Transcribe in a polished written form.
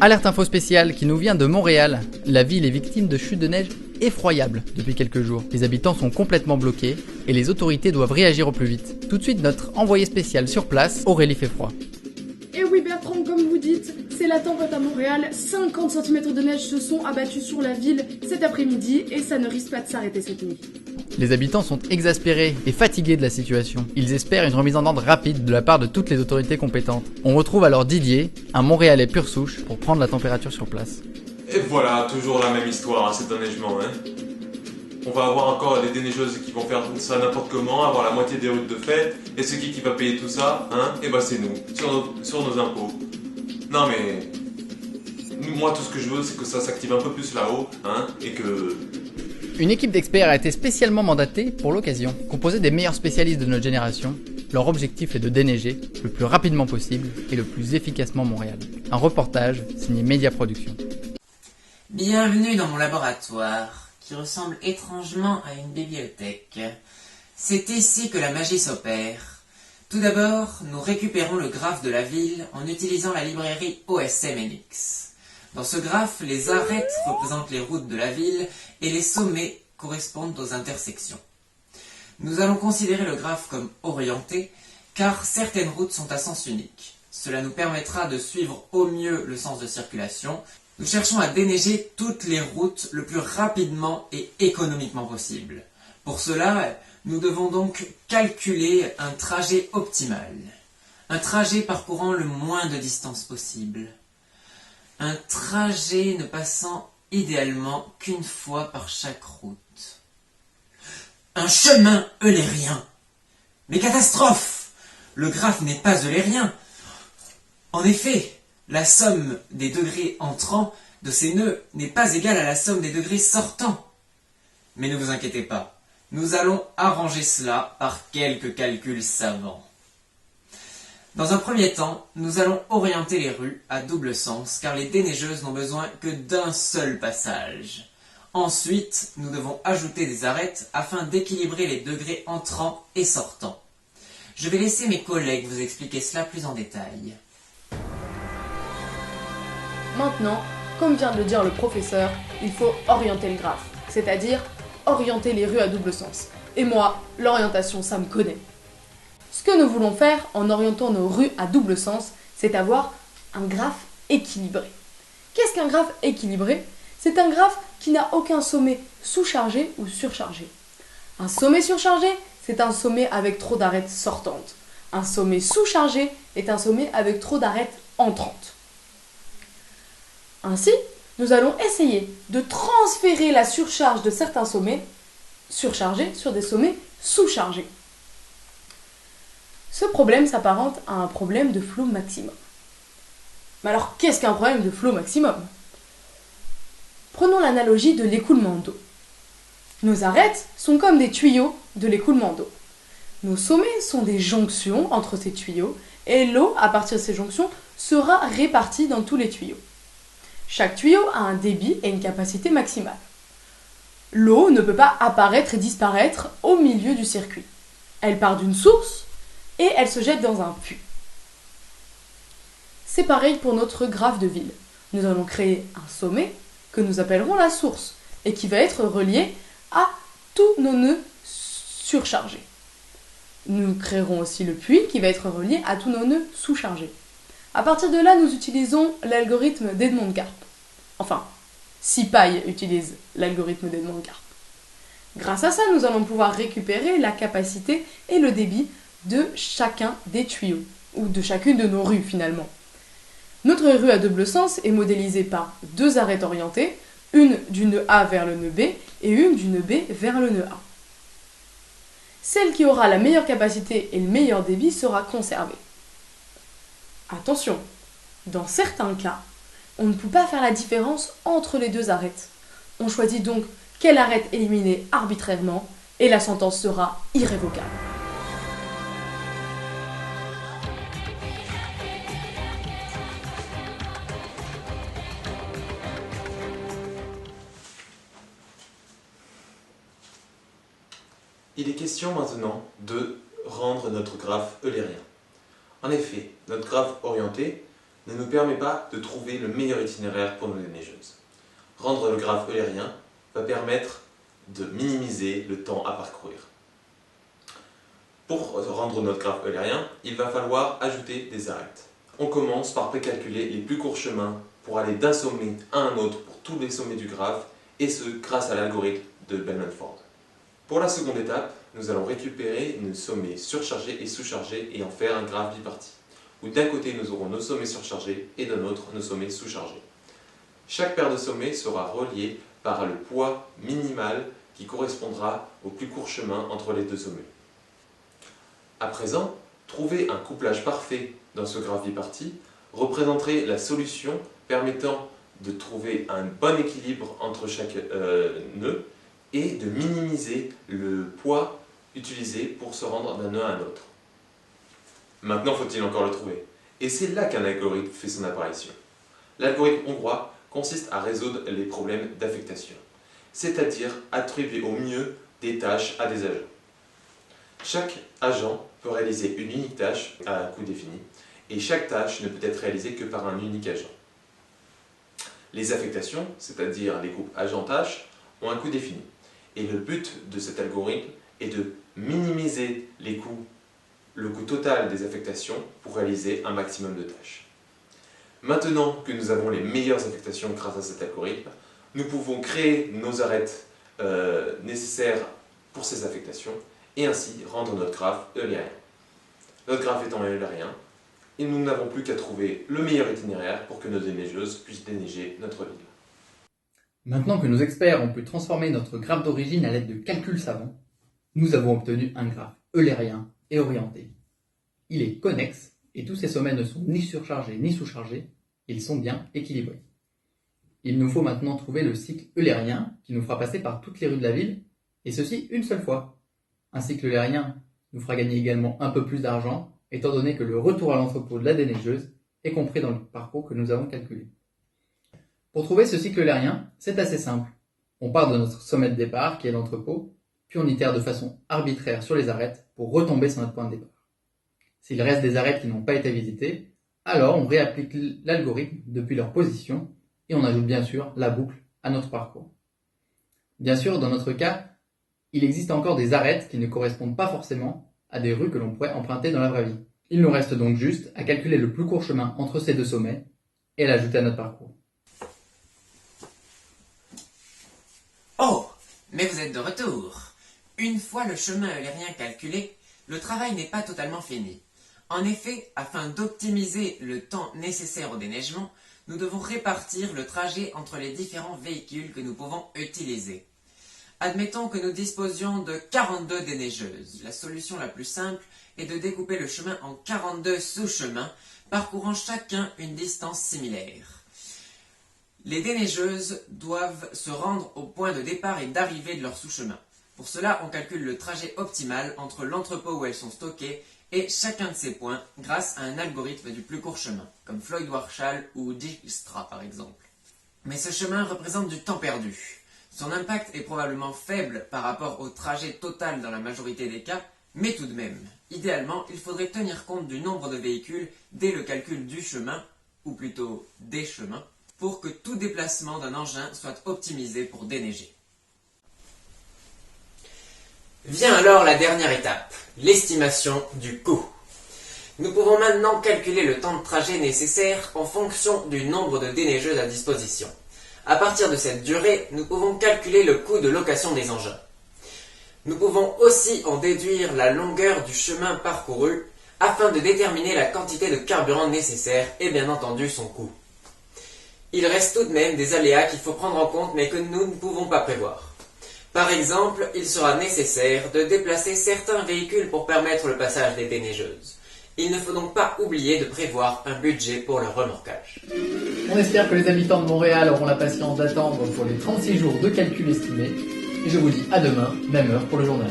Alerte info spéciale qui nous vient de Montréal. La ville est victime de chutes de neige effroyables depuis quelques jours. Les habitants sont complètement bloqués et les autorités doivent réagir au plus vite. Tout de suite, notre envoyé spécial sur place, Aurélie Feffroy. Et oui Bertrand, comme vous dites, c'est la tempête à Montréal. 50 cm de neige se sont abattus sur la ville cet après-midi et ça ne risque pas de s'arrêter cette nuit. Les habitants sont exaspérés et fatigués de la situation. Ils espèrent une remise en ordre rapide de la part de toutes les autorités compétentes. On retrouve alors Didier, un Montréalais pure souche, pour prendre la température sur place. Et voilà, toujours la même histoire, cet enneigement, hein. On va avoir encore des déneigeuses qui vont faire tout ça n'importe comment, avoir la moitié des routes de fête, et c'est qui va payer tout ça, hein? Et bah c'est nous, sur nos impôts. Non mais... Moi tout ce que je veux c'est que ça s'active un peu plus là-haut, hein? Et que... Une équipe d'experts a été spécialement mandatée pour l'occasion, composée des meilleurs spécialistes de notre génération. Leur objectif est de déneiger le plus rapidement possible et le plus efficacement Montréal. Un reportage signé Média Production. Bienvenue dans mon laboratoire, qui ressemble étrangement à une bibliothèque. C'est ici que la magie s'opère. Tout d'abord, nous récupérons le graphe de la ville en utilisant la librairie OSMNX. Dans ce graphe, les arêtes représentent les routes de la ville et les sommets correspondent aux intersections. Nous allons considérer le graphe comme orienté, car certaines routes sont à sens unique. Cela nous permettra de suivre au mieux le sens de circulation. Nous cherchons à déneiger toutes les routes le plus rapidement et économiquement possible. Pour cela, nous devons donc calculer un trajet optimal. Un trajet parcourant le moins de distance possible. Un trajet ne passant idéalement qu'une fois par chaque route. Un chemin eulérien. Mais catastrophe! Le graphe n'est pas eulérien. En effet, la somme des degrés entrants de ces nœuds n'est pas égale à la somme des degrés sortants. Mais ne vous inquiétez pas, nous allons arranger cela par quelques calculs savants. Dans un premier temps, nous allons orienter les rues à double sens, car les déneigeuses n'ont besoin que d'un seul passage. Ensuite, nous devons ajouter des arêtes afin d'équilibrer les degrés entrants et sortants. Je vais laisser mes collègues vous expliquer cela plus en détail. Maintenant, comme vient de le dire le professeur, il faut orienter le graphe, c'est-à-dire orienter les rues à double sens. Et moi, l'orientation, ça me connaît. Ce que nous voulons faire en orientant nos rues à double sens, c'est avoir un graphe équilibré. Qu'est-ce qu'un graphe équilibré? C'est un graphe qui n'a aucun sommet sous-chargé ou surchargé. Un sommet surchargé, c'est un sommet avec trop d'arêtes sortantes. Un sommet sous-chargé est un sommet avec trop d'arêtes entrantes. Ainsi, nous allons essayer de transférer la surcharge de certains sommets surchargés sur des sommets sous-chargés. Ce problème s'apparente à un problème de flot maximum. Mais alors, qu'est-ce qu'un problème de flot maximum? Prenons l'analogie de l'écoulement d'eau. Nos arêtes sont comme des tuyaux de l'écoulement d'eau. Nos sommets sont des jonctions entre ces tuyaux et l'eau, à partir de ces jonctions, sera répartie dans tous les tuyaux. Chaque tuyau a un débit et une capacité maximale. L'eau ne peut pas apparaître et disparaître au milieu du circuit. Elle part d'une source et elle se jette dans un puits. C'est pareil pour notre graphe de ville. Nous allons créer un sommet que nous appellerons la source et qui va être relié à tous nos nœuds surchargés. Nous créerons aussi le puits qui va être relié à tous nos nœuds sous-chargés. À partir de là, nous utilisons l'algorithme d'Edmond-Karp. Enfin, SciPy utilise l'algorithme d'Edmond-Karp. Grâce à ça, nous allons pouvoir récupérer la capacité et le débit de chacun des tuyaux, ou de chacune de nos rues finalement. Notre rue à double sens est modélisée par deux arêtes orientées, une du nœud A vers le nœud B et une du nœud B vers le nœud A. Celle qui aura la meilleure capacité et le meilleur débit sera conservée. Attention, dans certains cas, on ne peut pas faire la différence entre les deux arêtes. On choisit donc quelle arête éliminer arbitrairement et la sentence sera irrévocable. Il est question maintenant de rendre notre graphe eulérien. En effet, notre graphe orienté ne nous permet pas de trouver le meilleur itinéraire pour nos déneigeuses. Rendre le graphe eulérien va permettre de minimiser le temps à parcourir. Pour rendre notre graphe eulérien, il va falloir ajouter des arêtes. On commence par précalculer les plus courts chemins pour aller d'un sommet à un autre pour tous les sommets du graphe, et ce grâce à l'algorithme de Bellman-Ford. Pour la seconde étape, nous allons récupérer nos sommets surchargés et sous-chargés et en faire un graphe biparti, où d'un côté nous aurons nos sommets surchargés et d'un autre nos sommets sous-chargés. Chaque paire de sommets sera reliée par le poids minimal qui correspondra au plus court chemin entre les deux sommets. À présent, trouver un couplage parfait dans ce graphe biparti représenterait la solution permettant de trouver un bon équilibre entre chaque nœud et de minimiser le poids utilisé pour se rendre d'un nœud à un autre. Maintenant, faut-il encore le trouver? Et c'est là qu'un algorithme fait son apparition. L'algorithme hongrois consiste à résoudre les problèmes d'affectation, c'est-à-dire attribuer au mieux des tâches à des agents. Chaque agent peut réaliser une unique tâche à un coût défini, et chaque tâche ne peut être réalisée que par un unique agent. Les affectations, c'est-à-dire les groupes agent-tâche, ont un coût défini. Et le but de cet algorithme est de minimiser le coût total des affectations pour réaliser un maximum de tâches. Maintenant que nous avons les meilleures affectations grâce à cet algorithme, nous pouvons créer nos arêtes nécessaires pour ces affectations et ainsi rendre notre graphe eulérien. Notre graphe étant eulérien, et nous n'avons plus qu'à trouver le meilleur itinéraire pour que nos déneigeuses puissent déneiger notre ville. Maintenant que nos experts ont pu transformer notre graphe d'origine à l'aide de calculs savants, nous avons obtenu un graphe eulérien et orienté. Il est connexe et tous ses sommets ne sont ni surchargés ni sous-chargés, ils sont bien équilibrés. Il nous faut maintenant trouver le cycle eulérien qui nous fera passer par toutes les rues de la ville, et ceci une seule fois. Un cycle eulérien nous fera gagner également un peu plus d'argent, étant donné que le retour à l'entrepôt de la déneigeuse est compris dans le parcours que nous avons calculé. Pour trouver ce cycle eulérien, c'est assez simple. On part de notre sommet de départ, qui est l'entrepôt, puis on itère de façon arbitraire sur les arêtes pour retomber sur notre point de départ. S'il reste des arêtes qui n'ont pas été visitées, alors on réapplique l'algorithme depuis leur position et on ajoute bien sûr la boucle à notre parcours. Bien sûr, dans notre cas, il existe encore des arêtes qui ne correspondent pas forcément à des rues que l'on pourrait emprunter dans la vraie vie. Il nous reste donc juste à calculer le plus court chemin entre ces deux sommets et l'ajouter à notre parcours. Oh, mais vous êtes de retour. Une fois le chemin eulérien calculé, le travail n'est pas totalement fini. En effet, afin d'optimiser le temps nécessaire au déneigement, nous devons répartir le trajet entre les différents véhicules que nous pouvons utiliser. Admettons que nous disposions de 42 déneigeuses. La solution la plus simple est de découper le chemin en 42 sous-chemins, parcourant chacun une distance similaire. Les déneigeuses doivent se rendre au point de départ et d'arrivée de leur sous-chemin. Pour cela, on calcule le trajet optimal entre l'entrepôt où elles sont stockées et chacun de ces points grâce à un algorithme du plus court chemin, comme Floyd-Warshall ou Dijkstra par exemple. Mais ce chemin représente du temps perdu. Son impact est probablement faible par rapport au trajet total dans la majorité des cas, mais tout de même, idéalement, il faudrait tenir compte du nombre de véhicules dès le calcul du chemin, ou plutôt des chemins, pour que tout déplacement d'un engin soit optimisé pour déneiger. Vient alors la dernière étape, l'estimation du coût. Nous pouvons maintenant calculer le temps de trajet nécessaire en fonction du nombre de déneigeuses à disposition. À partir de cette durée, nous pouvons calculer le coût de location des engins. Nous pouvons aussi en déduire la longueur du chemin parcouru afin de déterminer la quantité de carburant nécessaire et bien entendu son coût. Il reste tout de même des aléas qu'il faut prendre en compte mais que nous ne pouvons pas prévoir. Par exemple, il sera nécessaire de déplacer certains véhicules pour permettre le passage des déneigeuses. Il ne faut donc pas oublier de prévoir un budget pour leur remorquage. On espère que les habitants de Montréal auront la patience d'attendre pour les 36 jours de calcul estimés. Et je vous dis à demain, même heure pour le journal.